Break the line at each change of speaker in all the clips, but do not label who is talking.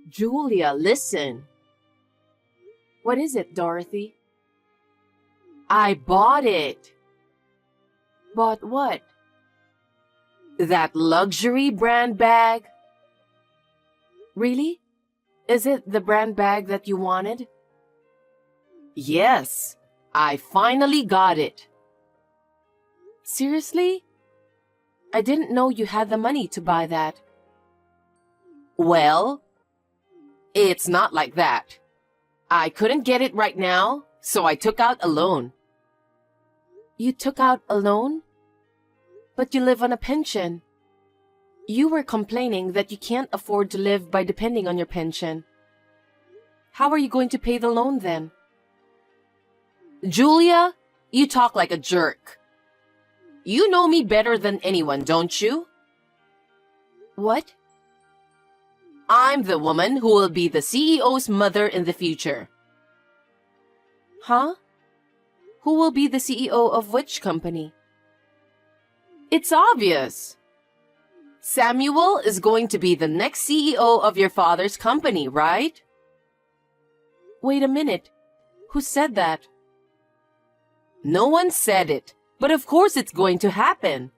Julia, listen. What is it, Dorothy? I bought it. Bought what? That luxury brand bag. Really? Is it the brand bag that you wanted? Yes, I finally got it. Seriously? I didn't know you had the money to buy that. Well, it's not like that. I couldn't get it right now, so I took out a loan. You took out a loan? But you live on a pension. You were complaining that you can't afford to live by depending on your pension. How are you going to pay the loan then? Julia, you talk like a jerk. You know me better than anyone, don't you? What? I'm the woman who will be the CEO's mother in the future. Huh? Who will be the CEO of which company? It's obvious. Samuel is going to be the next CEO of your father's company, right? Wait a minute. Who said that? No one said it, but of course it's going to happen.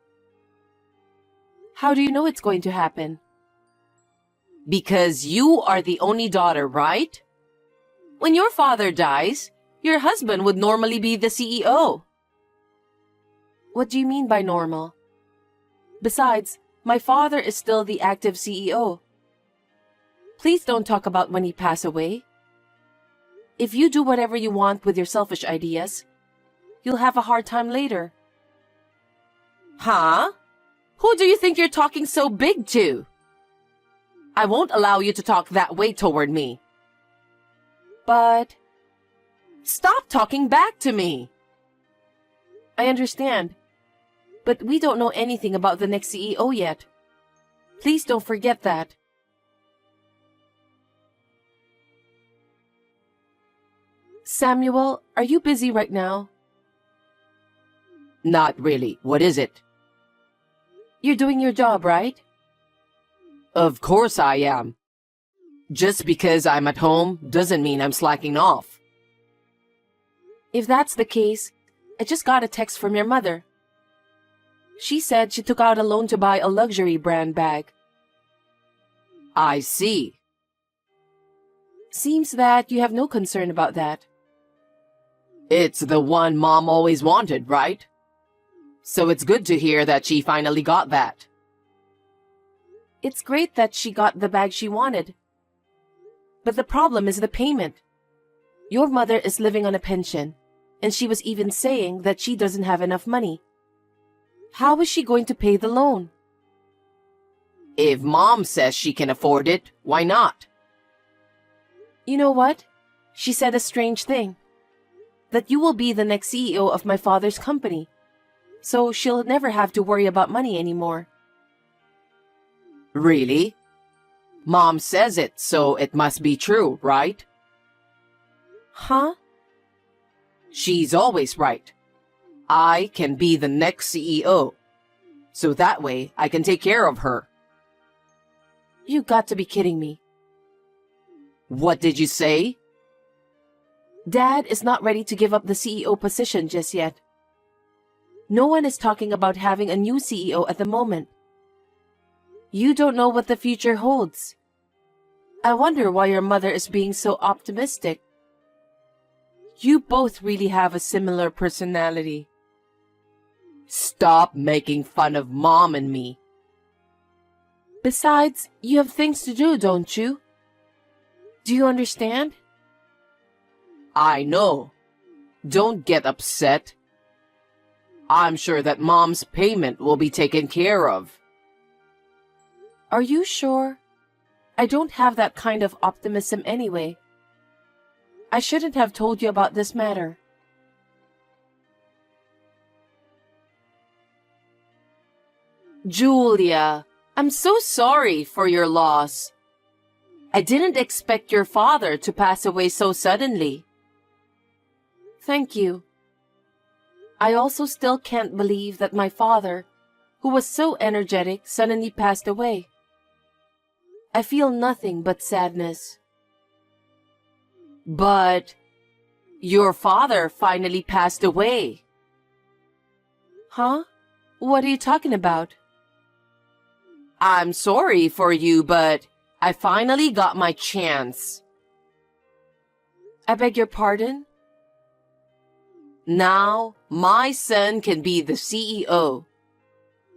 How do you know it's going to happen? Because you are the only daughter, right? When your father dies, your husband would normally be the CEO. What do you mean by normal? Besides, my father is still the active CEO. Please don't talk about when he passed away. If you do whatever you want with your selfish ideas, you'll have a hard time later. Huh? Who do you think you're talking so big to? I won't allow you to talk that way toward me. But... Stop talking back to me! I understand. But we don't know anything about the next CEO yet. Please don't forget that. Samuel, are you busy right now? Not really. What is it? You're doing your job, right? Of course I am. Just because I'm at home doesn't mean I'm slacking off. If that's the case, I just got a text from your mother. She said she took out a loan to buy a luxury brand bag. I see. Seems that you have no concern about that. It's the one Mom always wanted, right? So it's good to hear that she finally got that. It's great that she got the bag she wanted. But the problem is the payment. Your mother is living on a pension, and she was even saying that she doesn't have enough money. How is she going to pay the loan? If Mom says she can afford it, why not? You know what? She said a strange thing. That you will be the next CEO of my father's company. So she'll never have to worry about money anymore. Really? Mom says it, so it must be true, right? Huh? She's always right. I can be the next CEO. So that way I can take care of her. You got to be kidding me. What did you say? Dad is not ready to give up the CEO position just yet. No one is talking about having a new CEO at the moment. You don't know what the future holds. I wonder why your mother is being so optimistic. You both really have a similar personality. Stop making fun of Mom and me. Besides, you have things to do, don't you? Do you understand? I know. Don't get upset. I'm sure that Mom's payment will be taken care of. Are you sure? I don't have that kind of optimism anyway. I shouldn't have told you about this matter. Julia, I'm so sorry for your loss. I didn't expect your father to pass away so suddenly. Thank you. I also still can't believe that my father, who was so energetic, suddenly passed away. I feel nothing but sadness. But your father finally passed away. Huh? What are you talking about? I'm sorry for you, but I finally got my chance. I beg your pardon? Now, my son can be the CEO.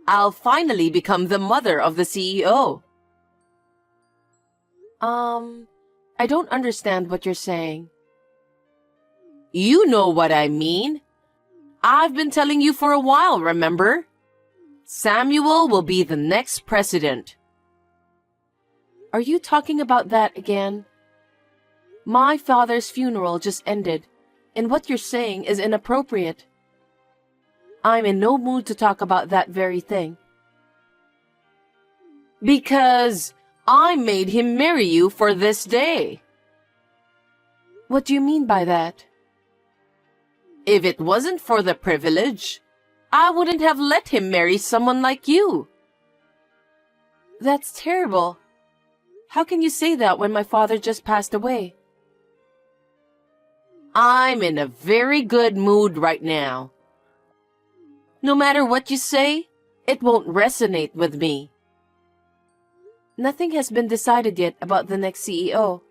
I'll finally become the mother of the CEO. I don't understand what you're saying. You know what I mean. I've been telling you for a while, remember? Samuel will be the next president. Are you talking about that again? My father's funeral just ended, and what you're saying is inappropriate. I'm in no mood to talk about that very thing. Because I made him marry you for this day. What do you mean by that? If it wasn't for the privilege, I wouldn't have let him marry someone like you. That's terrible. How can you say that when my father just passed away? I'm in a very good mood right now. No matter what you say, it won't resonate with me. Nothing has been decided yet about the next CEO.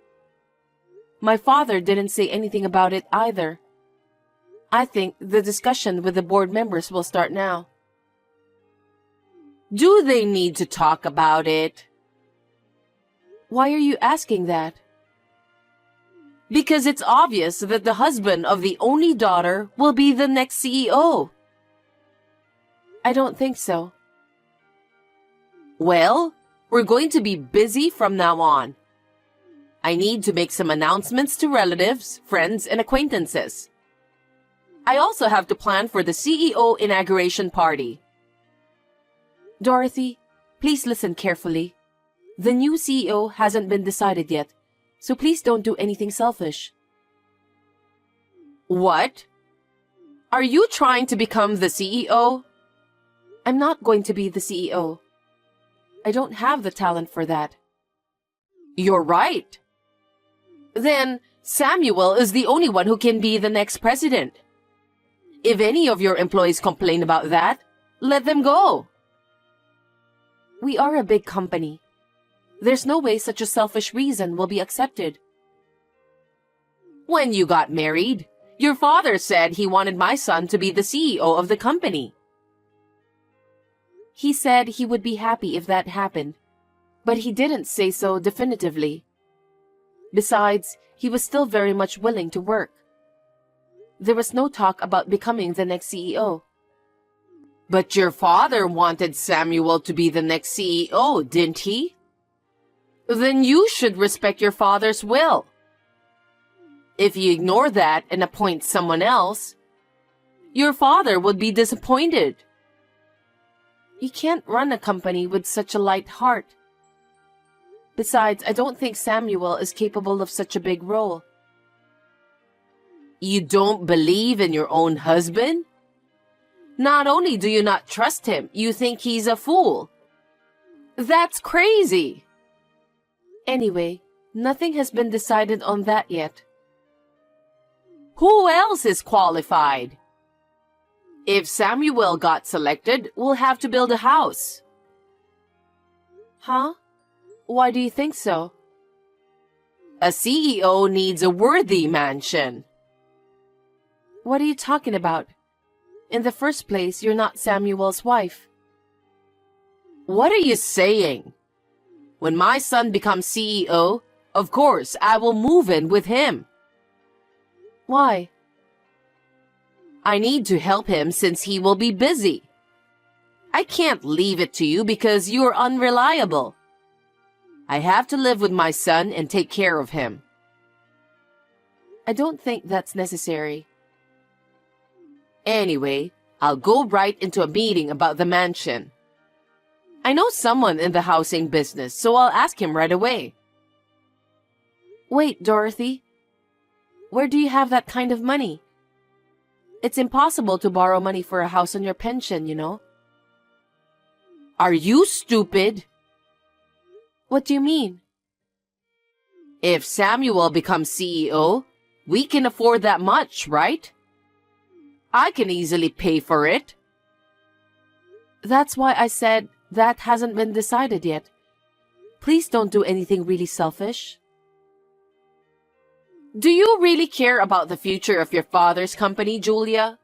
My father didn't say anything about it either. I think the discussion with the board members will start now. Do they need to talk about it? Why are you asking that? Because it's obvious that the husband of the only daughter will be the next CEO. I don't think so. Well, we're going to be busy from now on. I need to make some announcements to relatives, friends, and acquaintances. I also have to plan for the CEO inauguration party. Dorothy, please listen carefully. The new CEO hasn't been decided yet, so please don't do anything selfish. What? Are you trying to become the CEO? I'm not going to be the CEO. I don't have the talent for that. You're right. Then Samuel is the only one who can be the next president. If any of your employees complain about that, let them go. We are a big company. There's no way such a selfish reason will be accepted. When you got married, your father said he wanted my son to be the CEO of the company. He said he would be happy if that happened, but he didn't say so definitively. Besides, he was still very much willing to work. There was no talk about becoming the next CEO. But your father wanted Samuel to be the next CEO, didn't he? Then you should respect your father's will. If you ignore that and appoint someone else, your father would be disappointed. You can't run a company with such a light heart. Besides, I don't think Samuel is capable of such a big role. You don't believe in your own husband? Not only do you not trust him, you think he's a fool. That's crazy. Anyway, nothing has been decided on that yet. Who else is qualified? If Samuel got selected, we'll have to build a house. Huh? Why do you think so? A CEO needs a worthy mansion. What are you talking about? In the first place, you're not Samuel's wife. What are you saying? When my son becomes CEO, of course, I will move in with him. Why? I need to help him since he will be busy. I can't leave it to you because you're unreliable. I have to live with my son and take care of him. I don't think that's necessary. Anyway, I'll go right into a meeting about the mansion. I know someone in the housing business, so I'll ask him right away. Wait, Dorothy. Where do you have that kind of money? It's impossible to borrow money for a house on your pension, you know. Are you stupid?
What do you mean?
If Samuel becomes CEO, we can afford that much, right? I can easily pay for it.
That's why I said that hasn't been decided yet. Please don't do anything really selfish.
Do you really care about the future of your father's company, Julia?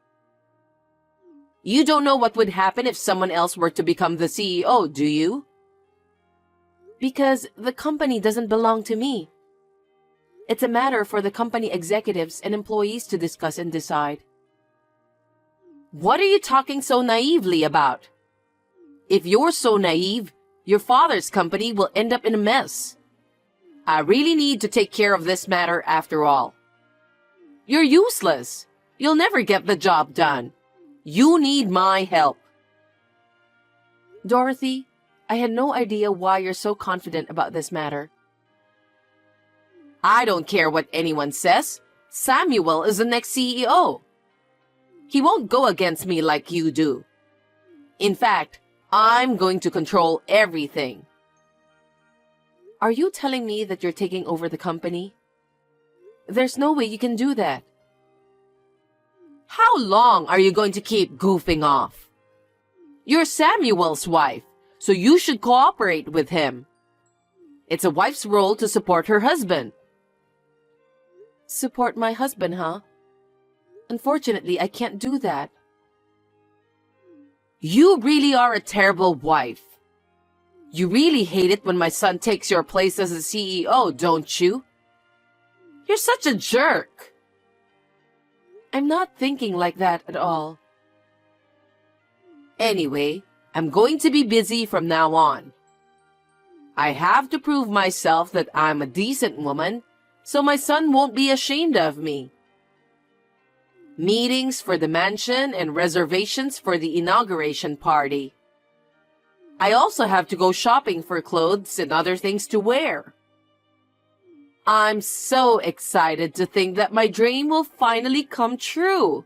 You don't know what would happen if someone else were to become the CEO, do you?
Because the company doesn't belong to me. It's a matter for the company executives and employees to discuss and decide.
What are you talking so naively about? If you're so naive, your father's company will end up in a mess. I really need to take care of this matter after all. You're useless. You'll never get the job done. You need my help.
Dorothy, I had no idea why you're so confident about this matter.
I don't care what anyone says. Samuel is the next CEO. He won't go against me like you do. In fact, I'm going to control everything.
Are you telling me that you're taking over the company? There's no way you can do that.
How long are you going to keep goofing off? You're Samuel's wife, so you should cooperate with him. It's a wife's role to support her husband.
Support my husband, huh? Unfortunately, I can't do that.
You really are a terrible wife. You really hate it when my son takes your place as a CEO, don't you? You're such a jerk.
I'm not thinking like that at all.
Anyway, I'm going to be busy from now on. I have to prove myself that I'm a decent woman, so my son won't be ashamed of me. Meetings for the mansion and reservations for the inauguration party. I also have to go shopping for clothes and other things to wear. I'm so excited to think that my dream will finally come true.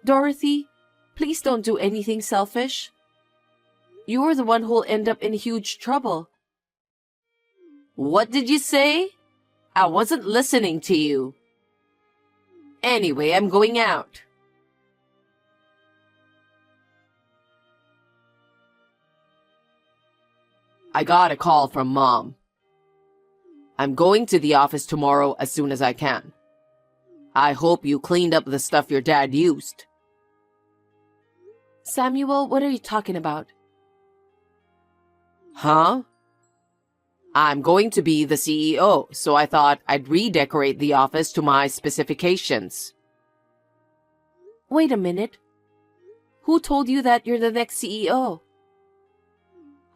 Dorothy, please don't do anything selfish. You're the one who'll end up in huge trouble.
What did you say? I wasn't listening to you. Anyway, I'm going out. I got a call from Mom. I'm going to the office tomorrow as soon as I can. I hope you cleaned up the stuff your dad used.
Samuel, what are you talking about?
Huh? I'm going to be the CEO, so I thought I'd redecorate the office to my specifications.
Wait a minute. Who told you that you're the next CEO?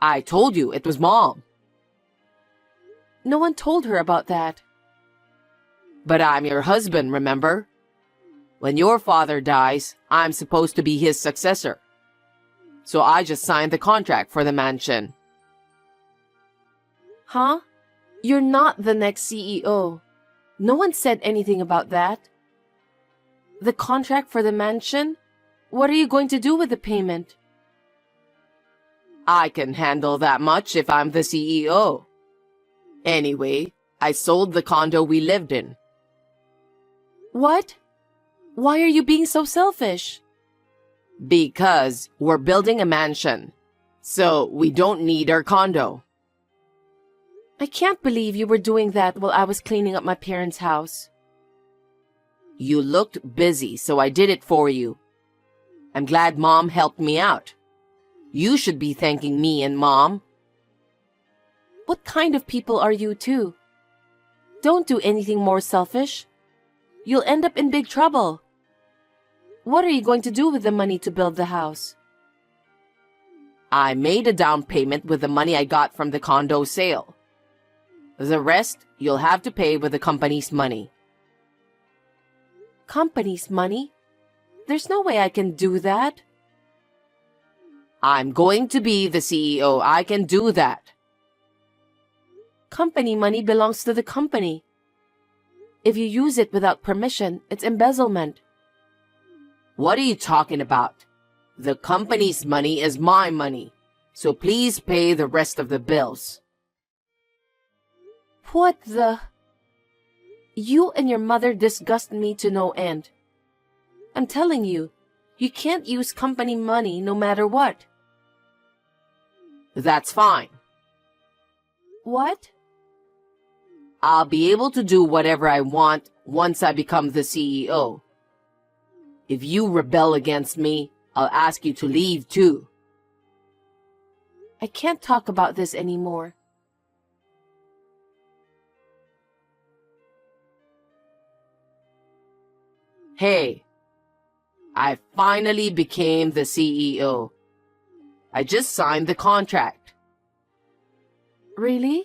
I told you it was Mom.
No one told her about that.
But I'm your husband, remember? When your father dies, I'm supposed to be his successor. So I just signed the contract for the mansion.
Huh? You're not the next CEO. No one said anything about that. The contract for the mansion? What are you going to do with the payment?
I can handle that much if I'm the CEO. Anyway, I sold the condo we lived in.
What? Why are you being so selfish?
Because we're building a mansion, so we don't need our condo.
I can't believe you were doing that while I was cleaning up my parents' house.
You looked busy, so I did it for you. I'm glad Mom helped me out. You should be thanking me and Mom.
What kind of people are you too? Don't do anything more selfish. You'll end up in big trouble. What are you going to do with the money to build the house?
I made a down payment with the money I got from the condo sale. The rest you'll have to pay with the company's money.
Company's money? There's no way I can do that.
I'm going to be the CEO. I can do that.
Company money belongs to the company. If you use it without permission, it's embezzlement.
What are you talking about? The company's money is my money. so please pay the rest of the bills.
What the? You and your mother disgust me to no end. I'm telling you, you can't use company money no matter what.
That's fine.
What?
I'll be able to do whatever I want once I become the CEO. If you rebel against me, I'll ask you to leave too.
I can't talk about this anymore.
Hey, I finally became the CEO. I just signed the contract.
Really?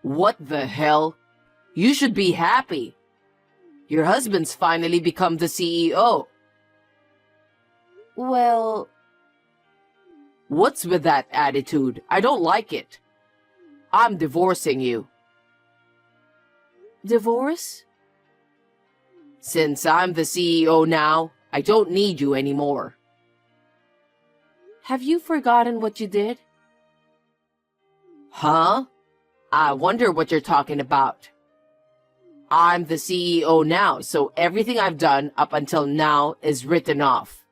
What the hell? You should be happy. Your husband's finally become the CEO.
Well,
What's with that attitude? I don't like it. I'm divorcing you.
divorce?
Since I'm the CEO now, I don't need you anymore.
Have you forgotten what you did?
Huh? I wonder what you're talking about. I'm the CEO now, so everything I've done up until now is written off.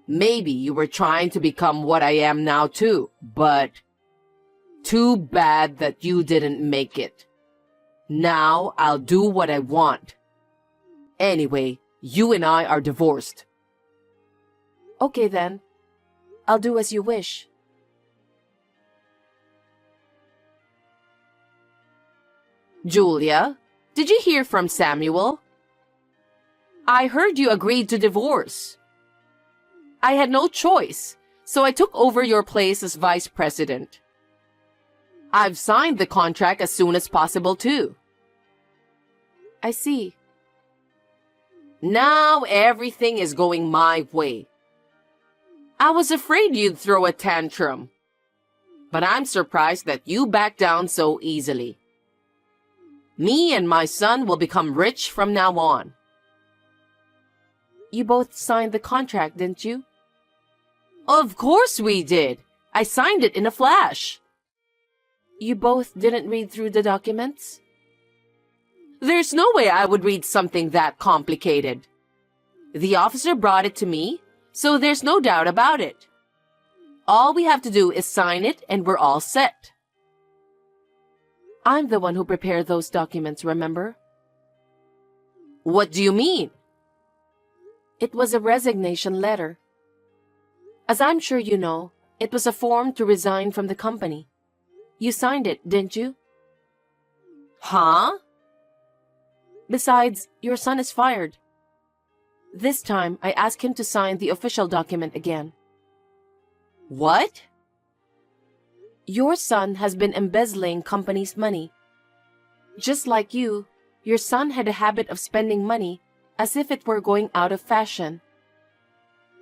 Maybe you were trying to become what I am now too, but too bad that you didn't make it. Now I'll do what I want. Anyway, you and I are divorced.
Okay then. I'll do as you wish.
Julia, did you hear from Samuel? I heard you agreed to divorce. I had no choice, so I took over your place as vice president. I've signed the contract as soon as possible too.
I see.
Now everything is going my way. I was afraid you'd throw a tantrum, but I'm surprised that you backed down so easily. Me and my son will become rich from now on.
You both signed the contract, didn't you?
Of course we did. I signed it in a flash.
You both didn't read through the documents?
There's no way I would read something that complicated. The officer brought it to me, so there's no doubt about it. All we have to do is sign it and we're all set.
I'm the one who prepared those documents, remember?
What do you mean?
It was a resignation letter. As I'm sure you know, it was a form to resign from the company. You signed it, didn't you?
Huh?
Besides, your son is fired. This time, I asked him to sign the official document again.
What?
Your son has been embezzling company's money. Just like you, your son had a habit of spending money as if it were going out of fashion.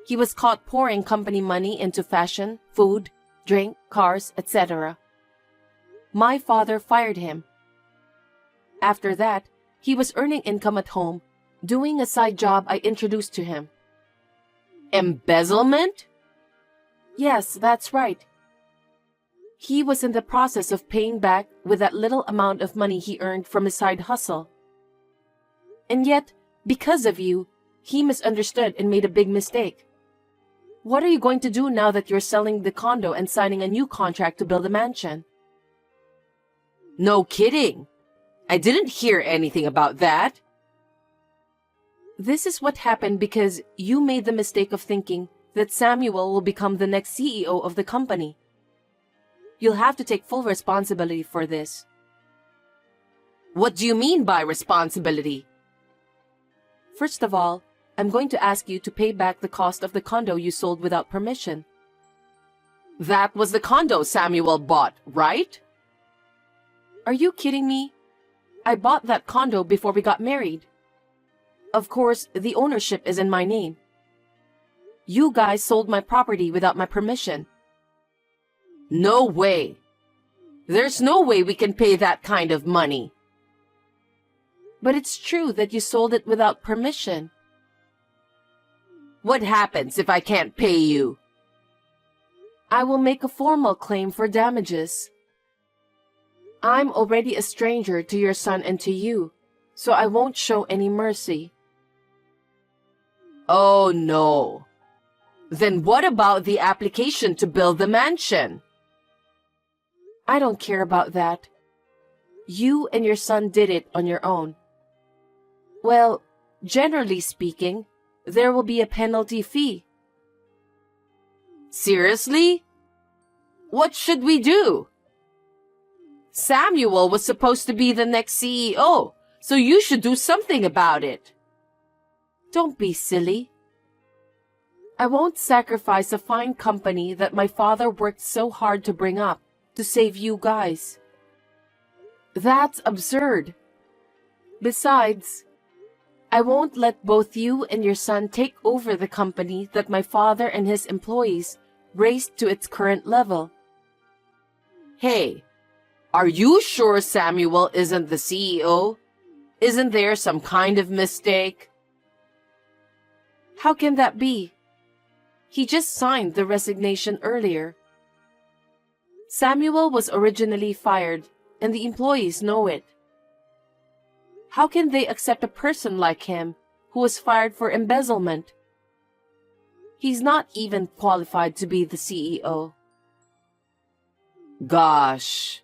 He was caught pouring company money into fashion, food, drink, cars, etc. My father fired him. After that, he was earning income at home, doing a side job I introduced to him.
Embezzlement?
Yes, that's right. He was in the process of paying back with that little amount of money he earned from his side hustle. And yet, because of you, he misunderstood and made a big mistake. What are you going to do now that you're selling the condo and signing a new contract to build a mansion?
No kidding. I didn't hear anything about that.
This is what happened because you made the mistake of thinking that Samuel will become the next CEO of the company. You'll have to take full responsibility for this.
What do you mean by responsibility?
First of all, I'm going to ask you to pay back the cost of the condo you sold without permission.
That was the condo Samuel bought, right?
Are you kidding me? I bought that condo before we got married. Of course, the ownership is in my name. You guys sold my property without my permission.
No way. There's no way we can pay that kind of money.
But it's true that you sold it without permission.
What happens if I can't pay you?
I will make a formal claim for damages. I'm already a stranger to your son and to you, so I won't show any mercy.
Oh no. Then what about the application to build the mansion?
I don't care about that. You and your son did it on your own. Well, generally speaking, there will be a penalty fee.
Seriously? What should we do? Samuel was supposed to be the next CEO, so you should do something about it.
Don't be silly. I won't sacrifice a fine company that my father worked so hard to bring up to save you guys. That's absurd. Besides, I won't let both you and your son take over the company that my father and his employees raised to its current level.
Hey, are you sure Samuel isn't the CEO? Isn't there some kind of mistake?
How can that be? He just signed the resignation earlier. Samuel was originally fired, and the employees know it. How can they accept a person like him who was fired for embezzlement? He's not even qualified to be the CEO.
Gosh.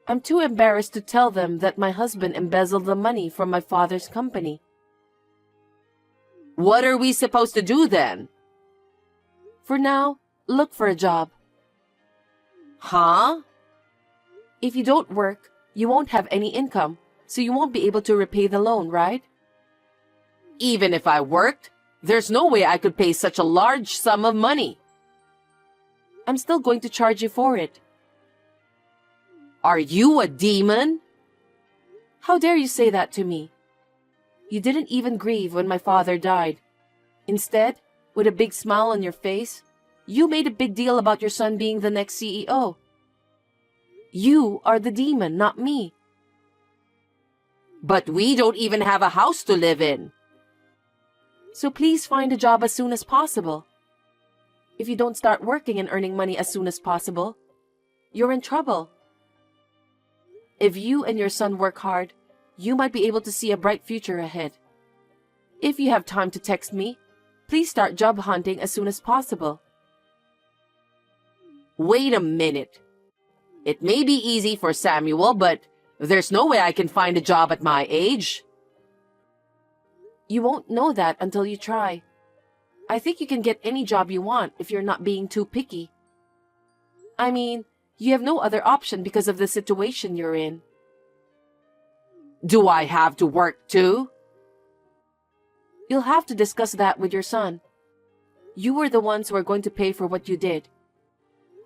I'm too embarrassed to tell them that my husband embezzled the money from my father's company.
What are we supposed to do then?
For now, look for a job.
Huh?
If you don't work, you won't have any income, so you won't be able to repay the loan, right?
Even if I worked, there's no way I could pay such a large sum of money.
I'm still going to charge you for it.
Are you a demon?
How dare you say that to me? You didn't even grieve when my father died. Instead, with a big smile on your face, you made a big deal about your son being the next CEO. You are the demon, not me.
But we don't even have a house to live in.
So please find a job as soon as possible. If you don't start working and earning money as soon as possible, you're in trouble. If you and your son work hard, you might be able to see a bright future ahead. If you have time to text me, please start job hunting as soon as possible.
Wait a minute. It may be easy for Samuel, but there's no way I can find a job at my age.
You won't know that until you try. I think you can get any job you want if you're not being too picky. I mean, you have no other option because of the situation you're in.
Do I have to work too?
You'll have to discuss that with your son. You were the ones who are going to pay for what you did.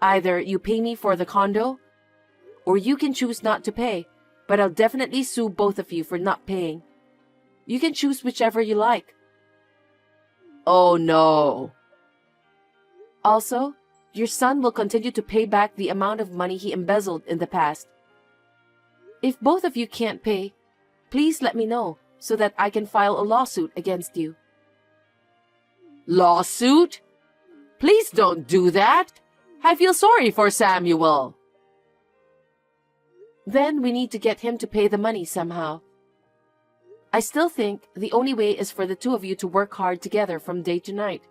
Either you pay me for the condo, or you can choose not to pay, but I'll definitely sue both of you for not paying. You can choose whichever you like.
Oh no.
Also, your son will continue to pay back the amount of money he embezzled in the past. If both of you can't pay, please let me know so that I can file a lawsuit against you.
Lawsuit? Please don't do that. I feel sorry for Samuel.
Then we need to get him to pay the money somehow. I still think the only way is for the two of you to work hard together from day to night.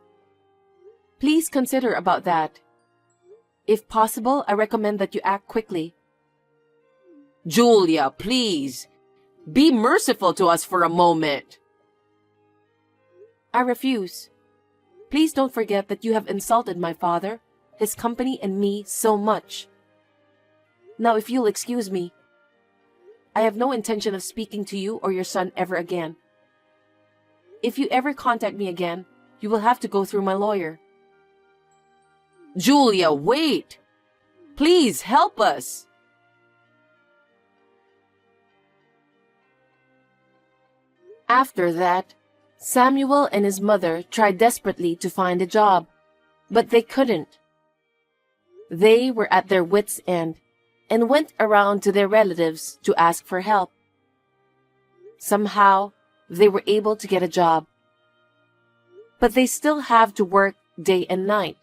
Please consider about that. If possible, I recommend that you act quickly.
Julia, please. Be merciful to us for a moment.
I refuse. Please don't forget that you have insulted my father, his company, and me so much. Now, if you'll excuse me, I have no intention of speaking to you or your son ever again. If you ever contact me again, you will have to go through my lawyer.
Julia, wait. Please help us.
After that, Samuel and his mother tried desperately to find a job, but they couldn't. They were at their wits' end and went around to their relatives to ask for help. Somehow, they were able to get a job. But they still have to work day and night.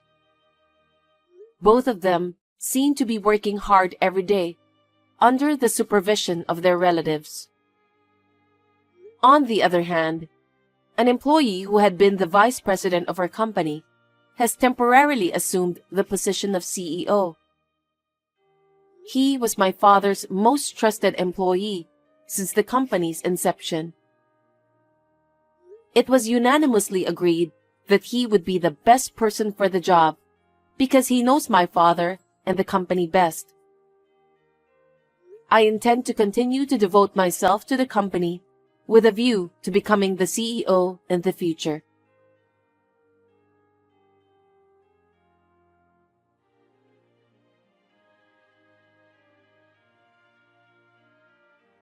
Both of them seemed to be working hard every day under the supervision of their relatives. On the other hand, an employee who had been the vice president of our company has temporarily assumed the position of CEO. He was my father's most trusted employee since the company's inception. It was unanimously agreed that he would be the best person for the job because he knows my father and the company best. I intend to continue to devote myself to the company with a view to becoming the CEO in the future.